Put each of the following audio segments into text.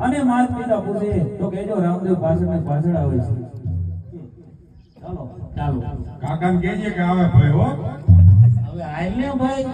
અને માત પિતા પૂછે તો કહેજો રામદેવ પાછળ ને પાછળ આવે છે. ચાલો ચાલો કાકાને કહેજે કે આવે ભાઈ હો. હવે આઈને ભાઈ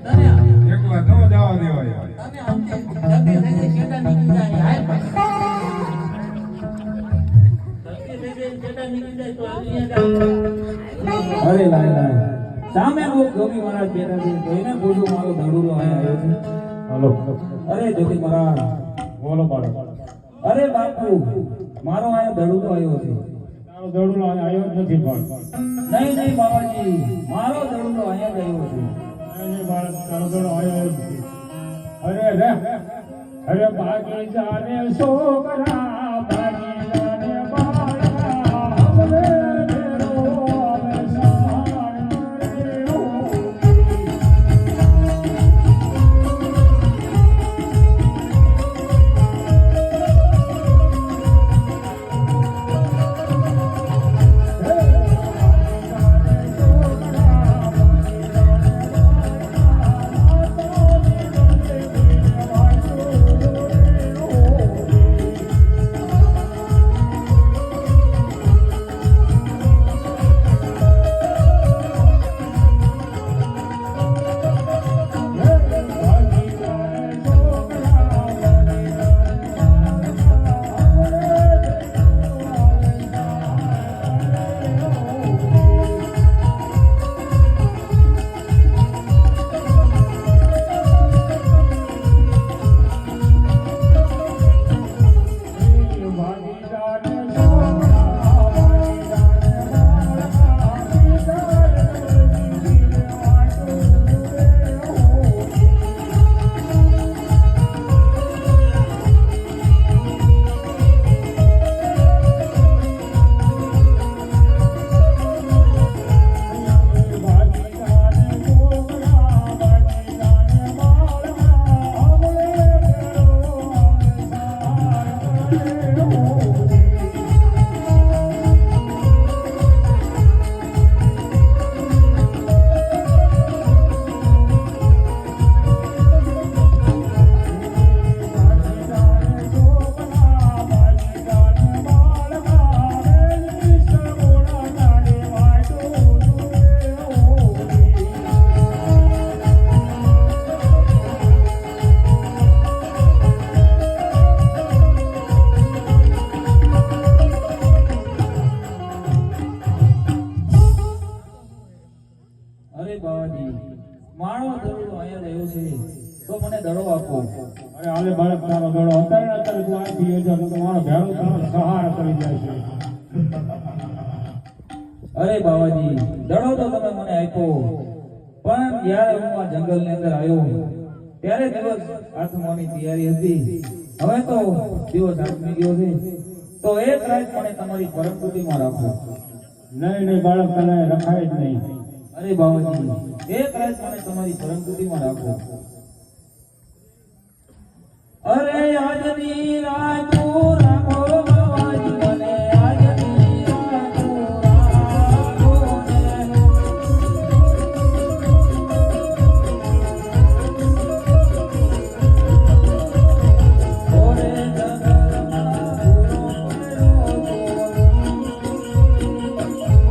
તને એકલા ન જવા દેવાય. તને સમજે જલ્દી થઈ શેટા નીકળી જાય હાય ભાઈ. જલ્દી થઈ શેટા નીકળી જાય તો અહીંયા અરે લાય લાય સામે વો જોગી મહારાજ બેઠા છે તો એને પૂછું મારો ધડુલો અહીંયા આવ્યો છે. હાલો. અરે જોગી મહારાજ બોલો બાળક. અરે બાપુ મારો આયો ધડુલો આવ્યો છે. તારો દડુલો આવ્યો જ નથી પણ. નહીં નહીં બાબાજી મારો ધડુલો અહીંયા જ આવ્યો છે. નહીં બાળક તારો દડો આવ્યો જ નથી. અરે રે અરે ભાગી જાને છોકરા ભાગી જાને બાળકા હમરે મેરો આવે સાણ રે ઓ. અરે બાવાજી મારો ધડુલો અહીંયા જ આવ્યો છે તો મને દડો આપો. અરે હાલે બાળક તારો દડો અત્યારે અત્યારે તું આવી ગયો છે તો મારો ભેળો તારો સહાર કરી જાય છે. અરે બાવાજી દડો તો તમે મને આપ્યો પણ જ્યારે હું આ જંગલની અંદર આવ્યો ત્યારે દિવસ આથમવાની તૈયારી હતી. હવે તો દિવસ આથમી ગયો છે તો એક રાત મને તમારી પરમકૃતિમાં રાખો. નહીં નહીં બાળક તને રખાય જ નહીં. અરે બાવાજી એક રાત મને તમારી પરમકૃતિમાં રાખો. અરે આજની રાત રાખો બાવાજી મને આજની રાત રાખો ને. ઓરે જગતમાં પૂરો પડ્યો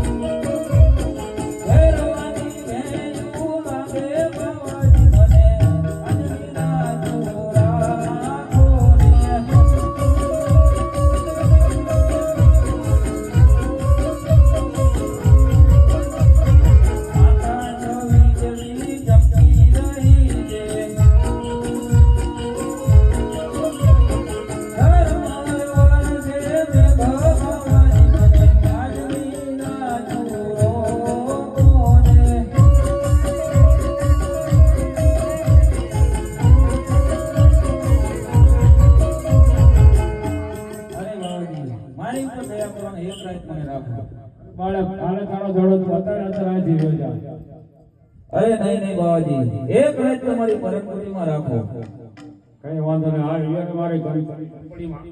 ભૈરવાની ભેંસું લાગે બાવાજી મને આજની રાત રાખો ને. મારી ઉપર દયા કરો ને એક રાત મને રાખો. બાળક હાલે તારો દડો તું અત્યારે અત્યારે આવી ગયો જા. અરે નહીં નહીં બાવાજી એક રાત તમારી પરમકૃતિમાં રાખો. કઈ વાંધો નહીં હાલ યાર મારી ઘણી કંપનીમાં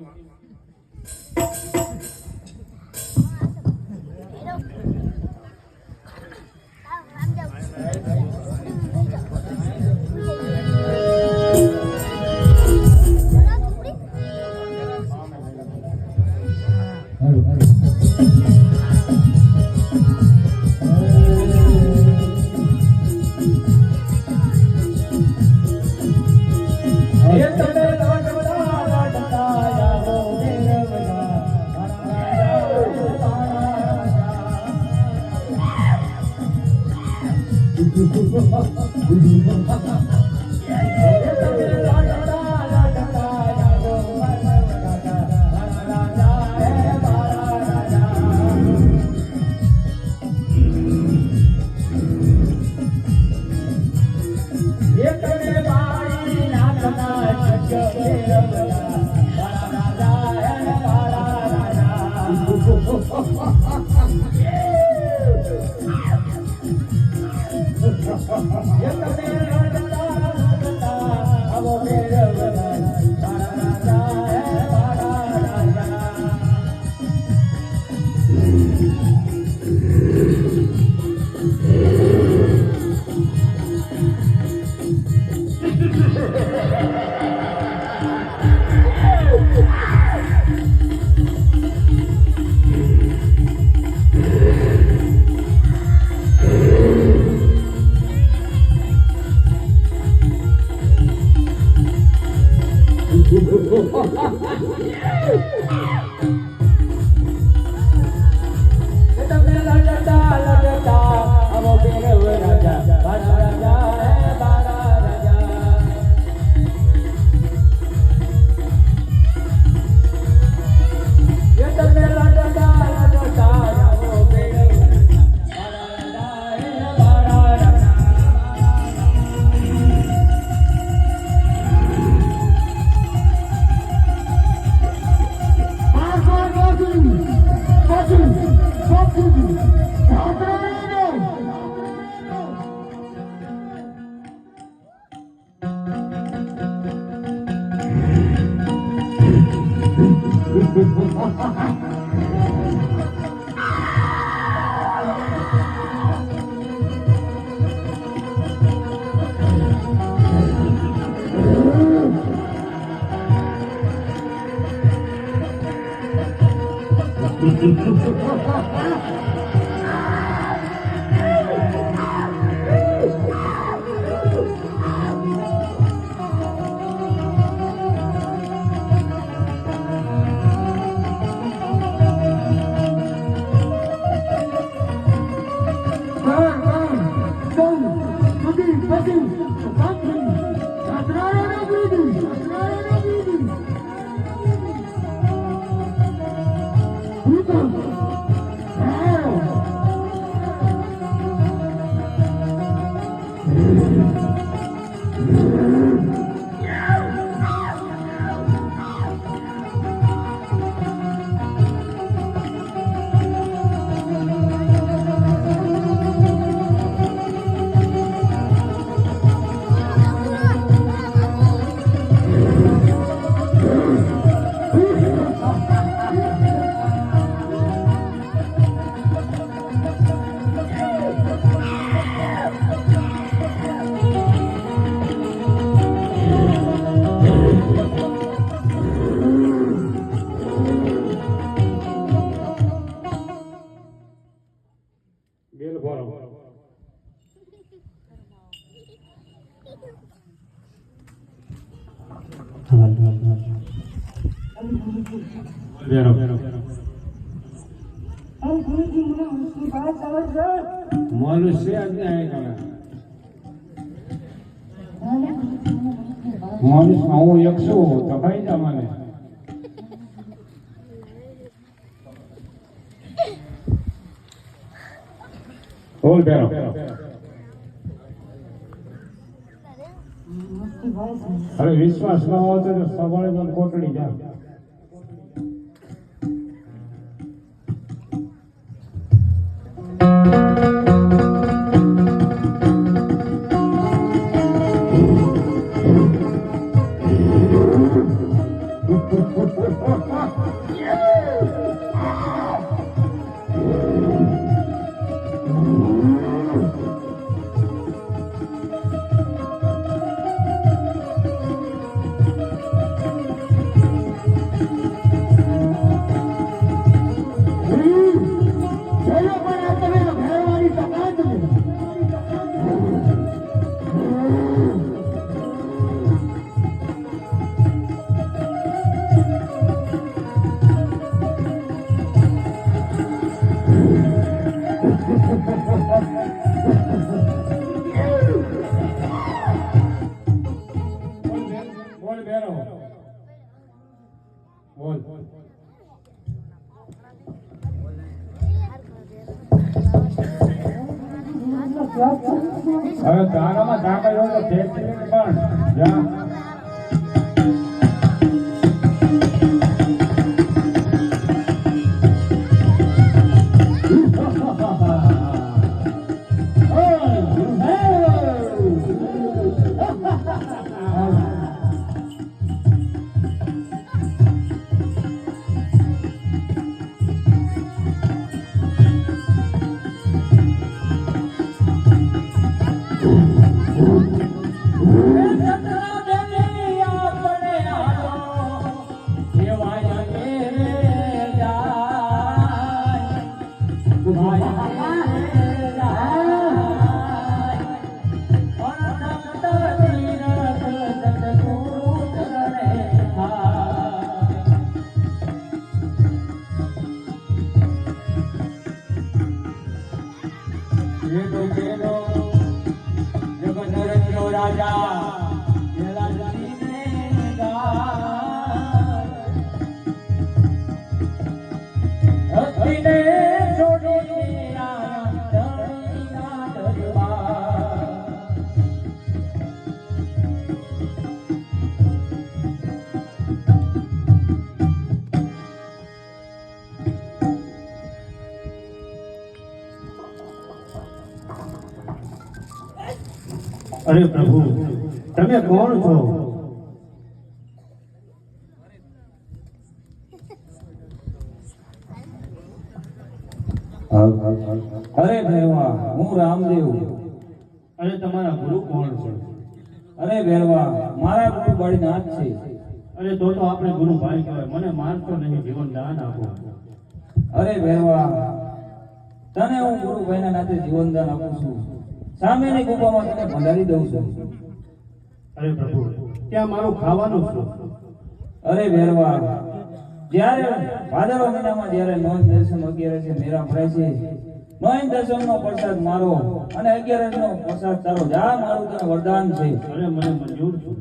મનુષ્ય મનુષ્ય હું એક છું તો ભાઈ જા મને બોલ બેરો અરે વિશ્વાસ ન હોય તો સવારે તો કોટડી જા બોલ. હવે તારામાં તાકાત હોય તો ખેંચી પણ જા. અરે પ્રભુ, તમે કોણ છો? અરે ભેરવા, હું રામદેવ. અરે તમારા ગુરુ કોણ છે? અરે ભેરવા, મારા ગુરુ બળીનાથ છે. અરે તો આપણે ગુરુ ભાઈ કહેવાય. મને માનતો નહીં, જીવન દાન આપો. અરે ભેરવા, તને હું ગુરુ ભાઈના નાતે જીવનદાન આપું છું. સામેની ગુફામાં તને ભંડારી દઉં છું. અરે પ્રભુ, ત્યાં મારું ખાવાનું શું? અરે ભેરવા, જ્યારે ભાદરવા મહિનામાં જ્યારે નોંધ દર્શન 11 મેળા ભરાય છે, નોંધ દર્શનનો પ્રસાદ મારો અને 11 નો પ્રસાદ તારો. જા, મારું તને વરદાન છે. અરે મને મંજૂર છું.